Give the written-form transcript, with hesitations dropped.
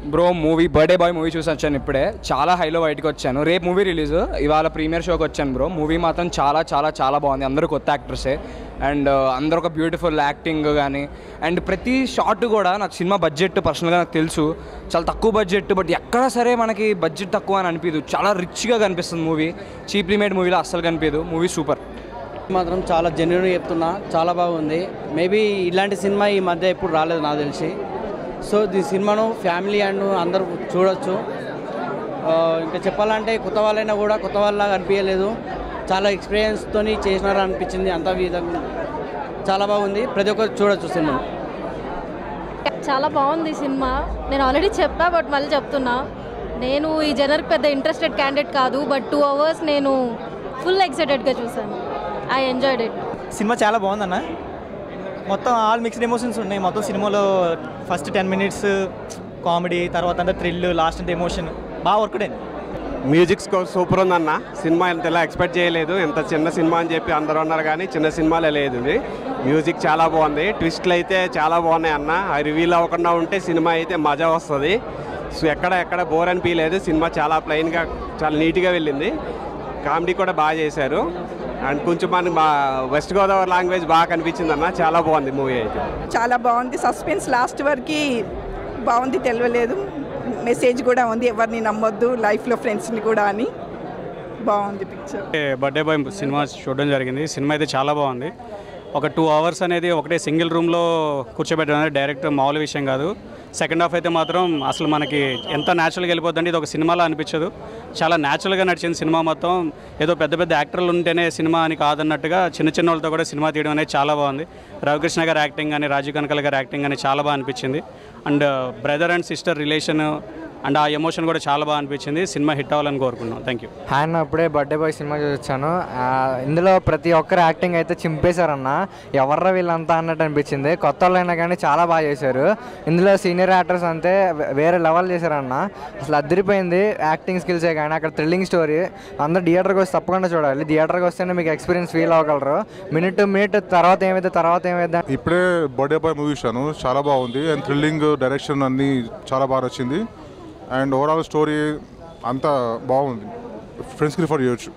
Bro movie birthday boy movie చూసి వచ్చాను ఇప్పుడే. చాలా హైలో బయటకు వచ్చాను. రేపు మూవీ రిలీజ్, ఇవాళ ప్రీమియర్ షోకి వచ్చాను బ్రో. మూవీ మాత్రం చాలా చాలా చాలా బాగుంది. అందరూ కొత్త యాక్టర్సే అండ్ అందరూ ఒక బ్యూటిఫుల్ యాక్టింగ్ కానీ అండ్ ప్రతి షాట్ కూడా నాకు సినిమా బడ్జెట్ పర్సనల్గా నాకు తెలుసు చాలా తక్కువ బడ్జెట్, బట్ ఎక్కడా సరే మనకి బడ్జెట్ తక్కువ అని అనిపించదు. చాలా రిచ్గా కనిపిస్తుంది మూవీ. చీప్లీ మేడ్ మూవీలో అస్సలు కనిపించదు. మూవీ సూపర్ మాత్రం చాలా జెన్యున్గా చెప్తున్నా, చాలా బాగుంది. మేబీ ఇలాంటి సినిమా ఈ మధ్య ఎప్పుడు రాలేదు నాకు తెలిసి. సో ఈ సినిమాను ఫ్యామిలీ అండ్ అందరూ చూడొచ్చు. ఇంకా చెప్పాలంటే కొత్త వాళ్ళైనా కూడా కొత్త వాళ్ళలాగా అనిపించలేదు. చాలా ఎక్స్పీరియన్స్తో చేసినారు అనిపించింది. అంత విధంగా చాలా బాగుంది. ప్రతి ఒక్కరు చూడొచ్చు సినిమా. చాలా బాగుంది సినిమా. నేను ఆల్రెడీ చెప్పా, బట్ మళ్ళీ చెప్తున్నా. నేను ఈ జనర్కి పెద్ద ఇంట్రెస్టెడ్ క్యాండిడేట్ కాదు, బట్ 2 hours నేను ఫుల్ ఎక్సైటెడ్గా చూసాను. I enjoyed it. సినిమా చాలా బాగుందన్న. మొత్తం ఆల్ మిక్స్డ్ ఎమోషన్స్ ఉన్నాయి. మొత్తం సినిమాలో ఫస్ట్ 10 minutes కామెడీ, తర్వాత అంతా థ్రిల్, లాస్ట్ అంతా ఎమోషన్ బాగా వర్క్డ్ అయింది. మ్యూజిక్ స్కోర్ సూపర్ ఉందన్న. సినిమా ఇంతలా ఎక్స్పెక్ట్ చేయలేదు. ఎంత చిన్న సినిమా అని చెప్పి అందరూ అన్నారు, కానీ చిన్న సినిమాలే లేదు ఇది. మ్యూజిక్ చాలా బాగుంది. ట్విస్ట్లు అయితే చాలా బాగున్నాయి అన్న. అవి రివీల్ అవ్వకుండా ఉంటే సినిమా అయితే మజా వస్తుంది. సో ఎక్కడ బోర్ అనిపించలేదు. సినిమా చాలా ప్లెయిన్గా చాలా నీట్గా వెళ్ళింది. కామెడీ కూడా బాగా చేశారు అండ్ కొంచెం మనకి వెస్ట్ గోదావరి లాంగ్వేజ్ బాగా కనిపించింది అన్న. చాలా బాగుంది మూవీ అయితే. చాలా బాగుంది. సస్పెన్స్ లాస్ట్ వరకు బాగుంది, తెలియలేదు. మెసేజ్ కూడా ఉంది, ఎవరిని నమ్మొద్దు లైఫ్లో ఫ్రెండ్స్ని కూడా అని. బాగుంది పిక్చర్. బర్త్డే బాయ్ సినిమా చూడడం జరిగింది. సినిమా అయితే చాలా బాగుంది. ఒక 2 hours అనేది ఒకటే సింగిల్ రూమ్లో కూర్చోబెట్టడం అనేది డైరెక్ట్ మామూలు విషయం కాదు. సెకండ్ హాఫ్ అయితే మాత్రం అసలు మనకి ఎంత న్యాచురల్గా వెళ్ళిపోద్దండి. ఇది ఒక సినిమాలో అనిపించదు. చాలా న్యాచురల్గా నడిచింది సినిమా మొత్తం. ఏదో పెద్ద పెద్ద యాక్టర్లు ఉంటేనే సినిమా అని కాదన్నట్టుగా చిన్న వాళ్ళతో కూడా సినిమా తీయడం అనేది చాలా బాగుంది. రవికృష్ణ గారి యాక్టింగ్ కానీ, రాజీవ్ కనకాల గారి యాక్టింగ్ కానీ చాలా బాగా అనిపించింది. And brother and sister relation and ఆ ఎమోషన్ కూడా చాలా బాగా అనిపించింది. సినిమా హిట్ అవ్వాలని కోరుకున్నాం. Thank you. హ్యాండ్ అప్పుడే బర్త్డే బాయ్ సినిమా చూసాను. ఇందులో ప్రతి ఒక్కరు యాక్టింగ్ అయితే చింపేశారన్న. ఎవర్రా వీళ్ళంతా అన్నట్టు అనిపించింది. కొత్త వాళ్ళైనా కానీ చాలా బాగా చేశారు. ఇందులో సీనియర్ యాక్టర్స్ అంతే వేరే లెవెల్ చేశారన్న. అసలు అదిరిపోయింది యాక్టింగ్ స్కిల్సే కానీ అక్కడ థ్రిల్లింగ్ స్టోరీ. అందరూ థియేటర్కి వస్తే తప్పకుండా చూడాలి. థియేటర్కి వస్తేనే మీకు ఎక్స్పీరియన్స్ ఫీల్ అవ్వగలరు. మినిట్ టు మినిట్ తర్వాత ఏమైతే ఇప్పుడే బర్త్డే బాయ్ మూవీ చూశాను. చాలా బాగుంది అండ్ థ్రిల్లింగ్ డైరెక్షన్ అన్నీ చాలా బాగా వచ్చింది. అండ్ ఓవరాల్ స్టోరీ అంతా బాగుంది. ఫ్రెండ్స్కి రిఫర్ చేయొచ్చు.